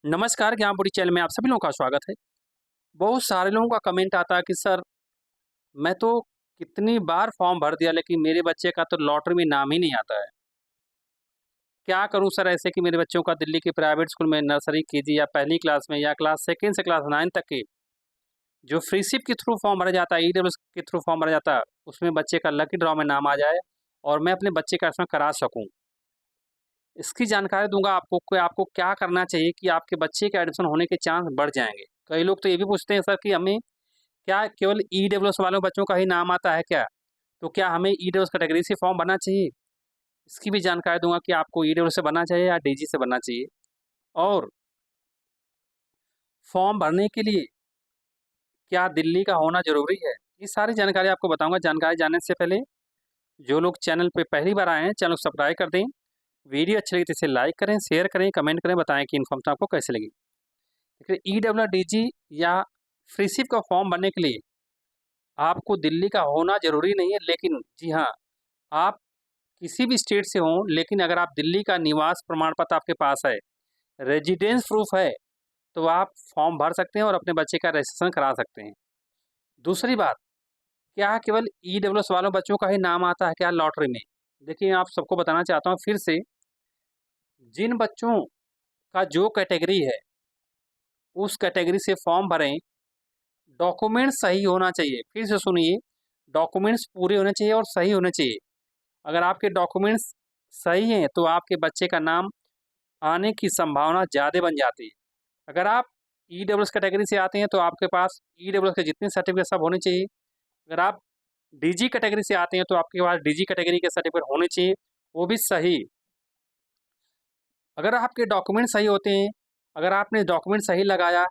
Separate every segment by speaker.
Speaker 1: नमस्कार, ज्ञानपुरी चैनल में आप सभी लोगों का स्वागत है। बहुत सारे लोगों का कमेंट आता है कि सर मैं तो कितनी बार फॉर्म भर दिया लेकिन मेरे बच्चे का तो लॉटरी में नाम ही नहीं आता है। क्या करूं सर ऐसे कि मेरे बच्चों का दिल्ली के प्राइवेट स्कूल में नर्सरी केजी या पहली क्लास में या क्लास सेकंड से क्लास 9 तक के जो फ्रीशिप के थ्रू फॉर्म भरा जाता है, ईडब्ल्यूएस के थ्रू फॉर्म भरा जाता है, उसमें बच्चे का लकी ड्रॉ में नाम आ जाए और मैं अपने बच्चे का इसमें करा सकूँ। इसकी जानकारी दूँगा आपको कि आपको क्या करना चाहिए कि आपके बच्चे के एडमिशन होने के चांस बढ़ जाएँगे। कई लोग तो ये भी पूछते हैं सर कि हमें क्या केवल ईडब्ल्यूएस वालों बच्चों का ही नाम आता है क्या? तो क्या हमें ईडब्ल्यूएस कैटेगरी से फॉर्म भरना चाहिए? इसकी भी जानकारी दूँगा कि आपको ईडब्ल्यूएस से भरना चाहिए या डीजी से भरना चाहिए। और फॉर्म भरने के लिए क्या दिल्ली का होना ज़रूरी है? ये सारी जानकारी आपको बताऊँगा। जानकारी जानने से पहले जो लोग चैनल पे पहली बार आए हैं, चैनल को सब्सक्राइब कर दें। वीडियो अच्छी लगी तो इसे लाइक करें, शेयर करें, कमेंट करें, बताएँ कि इन्फॉर्मेशन आपको कैसी लगी। देखिए ईडब्ल्यू डीजी या फ्रीशिप का फॉर्म भरने के लिए आपको दिल्ली का होना ज़रूरी नहीं है, लेकिन जी हाँ, आप किसी भी स्टेट से हों, लेकिन अगर आप दिल्ली का निवास प्रमाण पत्र आपके पास है, रेजिडेंस प्रूफ है, तो आप फॉर्म भर सकते हैं और अपने बच्चे का रजिस्ट्रेशन करा सकते हैं। दूसरी बात, क्या केवल ईडब्ल्यूएस वालों बच्चों का ही नाम आता है क्या लॉटरी में? देखिए, आप सबको बताना चाहता हूँ फिर से, जिन बच्चों का जो कैटेगरी है, उस कैटेगरी से फॉर्म भरें, डॉक्यूमेंट्स सही होना चाहिए। फिर से सुनिए, डॉक्यूमेंट्स पूरे होने चाहिए और सही होने चाहिए। अगर आपके डॉक्यूमेंट्स सही हैं, तो आपके बच्चे का नाम आने की संभावना ज़्यादा बन जाती है। अगर आप ईडब्ल्यूएस कैटेगरी से आते हैं, तो आपके पास ईडब्ल्यूएस के जितने सर्टिफिकेट सब होने चाहिए। अगर आप डीजी कैटेगरी से आते हैं, तो आपके पास डीजी कैटेगरी के सर्टिफिकेट होने चाहिए, वो भी सही। अगर आपके डॉक्यूमेंट सही होते हैं, अगर आपने डॉक्यूमेंट सही लगाया,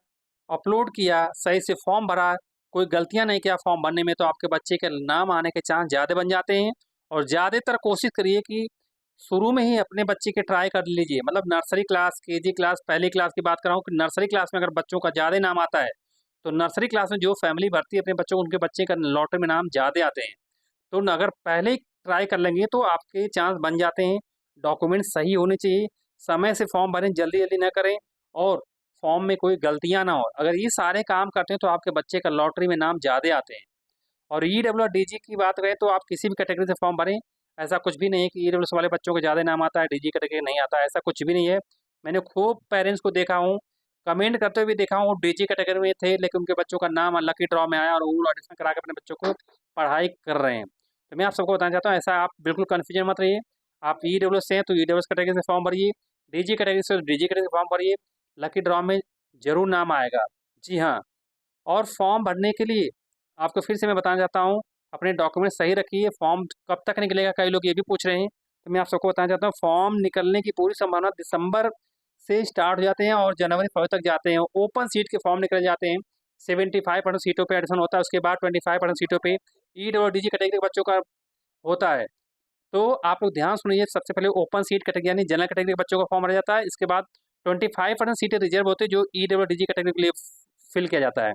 Speaker 1: अपलोड किया, सही से फॉर्म भरा, कोई गलतियाँ नहीं किया फॉर्म भरने में, तो आपके बच्चे के नाम आने के चांस ज़्यादा बन जाते हैं। और ज़्यादातर कोशिश करिए कि शुरू में ही अपने बच्चे के ट्राई कर लीजिए। मतलब नर्सरी क्लास, केजी क्लास, पहली क्लास की बात कर रहा हूँ कि नर्सरी क्लास में अगर बच्चों का ज़्यादा नाम आता है, तो नर्सरी क्लास में जो फैमिली भरती है अपने बच्चों को, उनके बच्चे का लॉटरी में नाम ज़्यादा आते हैं। तो अगर पहले ही ट्राई कर लेंगे, तो आपके चांस बन जाते हैं। डॉक्यूमेंट सही होने चाहिए, समय से फॉर्म भरें, जल्दी-जल्दी ना करें और फॉर्म में कोई गलतियाँ ना हो। अगर ये सारे काम करते हैं, तो आपके बच्चे का लॉटरी में नाम ज़्यादा आते हैं। और ईडब्ल्यू और डीजी की बात करें, तो आप किसी भी कैटेगरी से फॉर्म भरें, ऐसा कुछ भी नहीं है कि ईडब्ल्यूएस वाले बच्चों को ज़्यादा नाम आता है, डीजी कैटेगरी नहीं आता है, ऐसा कुछ भी नहीं है। मैंने खूब पेरेंट्स को देखा हूँ, कमेंट करते हुए भी देखा हूँ, डीजी कैटेगरी में थे, लेकिन उनके बच्चों का नाम लकी ड्रॉ में आया और वो एडमिशन करा के अपने बच्चों को पढ़ाई कर रहे हैं। तो मैं आप सबको बताना चाहता हूँ, ऐसा आप बिल्कुल कन्फ्यूजन मत रहिए। आप ईडब्ल्यूएस से हैं, तो ईडब्ल्यूएस कैटेगरी से फॉर्म भरिए, डीजी कैटेगरी से तो डीजी कैटेगरी से फॉर्म भरिए, लकी ड्रॉ में ज़रूर नाम आएगा। जी हाँ, और फॉर्म भरने के लिए आपको फिर से मैं बताना चाहता हूँ, अपने डॉक्यूमेंट सही रखिए। फॉर्म कब तक निकलेगा, कई लोग ये भी पूछ रहे हैं, तो मैं आप सबको बताना चाहता हूँ, फॉर्म निकलने की पूरी संभावना दिसंबर से स्टार्ट हो जाते हैं और जनवरी फरवरी तक जाते हैं। ओपन सीट के फॉर्म निकल जाते हैं, 75% सीटों पे एडमिशन होता है, उसके बाद 25% सीटों पे ईड और डीजी कैटेगरी के बच्चों का होता है। तो आप लोग ध्यान सुनिए, सबसे पहले ओपन सीट कैटेगरी यानी जनरल कैटेगरी के बच्चों का फॉर्म भरा जाता है, इसके बाद 25% सीटें रिजर्व होती है, जो ईडब्ल्यू डीजी कैटेगरी के लिए फिल किया जाता है।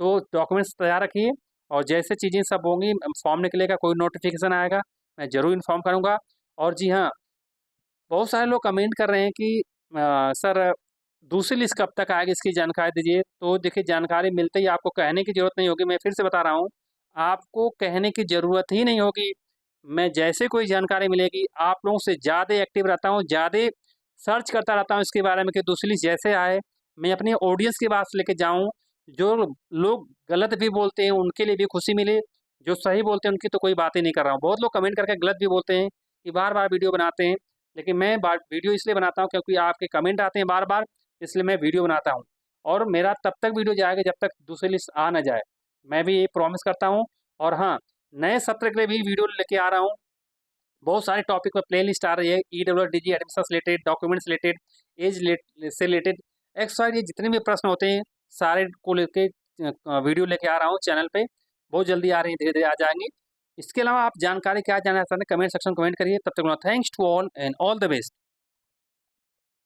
Speaker 1: तो डॉक्यूमेंट्स तैयार रखिए और जैसे चीज़ें सब होंगी, फॉर्म निकलेगा, कोई नोटिफिकेशन आएगा, मैं ज़रूर इन्फॉर्म करूँगा। और जी हाँ, बहुत सारे लोग कमेंट कर रहे हैं कि सर दूसरी लिस्ट कब तक आएगी, इसकी जानकारी दीजिए। तो देखिए, जानकारी मिलते ही आपको कहने की ज़रूरत नहीं होगी, मैं फिर से बता रहा हूँ, आपको कहने की ज़रूरत ही नहीं होगी। मैं जैसे कोई जानकारी मिलेगी, आप लोगों से ज़्यादा एक्टिव रहता हूँ, ज़्यादा सर्च करता रहता हूँ इसके बारे में कि दूसरी लिस्ट जैसे आए, मैं अपनी ऑडियंस की बात लेके जाऊँ। जो लोग गलत भी बोलते हैं, उनके लिए भी खुशी मिले, जो सही बोलते हैं, उनकी तो कोई बात ही नहीं कर रहा हूँ। बहुत लोग कमेंट करके गलत भी बोलते हैं कि बार-बार वीडियो बनाते हैं, लेकिन मैं वीडियो इसलिए बनाता हूँ क्योंकि आपके कमेंट आते हैं बार-बार, इसलिए मैं वीडियो बनाता हूँ। और मेरा तब तक वीडियो जाएगा जब तक दूसरी लिस्ट आ ना जाए। मैं भी ये प्रॉमिस करता हूँ। और हाँ, नए सत्र के लिए भी वीडियो लेके आ रहा हूँ। बहुत सारे टॉपिक पर प्लेलिस्ट आ रही है, ईडब्ल्यूडीजी एडमिशन से रिलेटेड, डॉक्यूमेंट्स रिलेटेड, एज से रिलेटेड, एक्स्ट्रा ये जितने भी प्रश्न होते हैं, सारे को लेके वीडियो लेके आ रहा हूँ चैनल पे। बहुत जल्दी आ रही है, धीरे-धीरे आ जाएँगी। इसके अलावा आप जानकारी क्या जानना चाहते हैं, कमेंट सेक्शन में कमेंट करिए। तब तक thanks to all and all the best.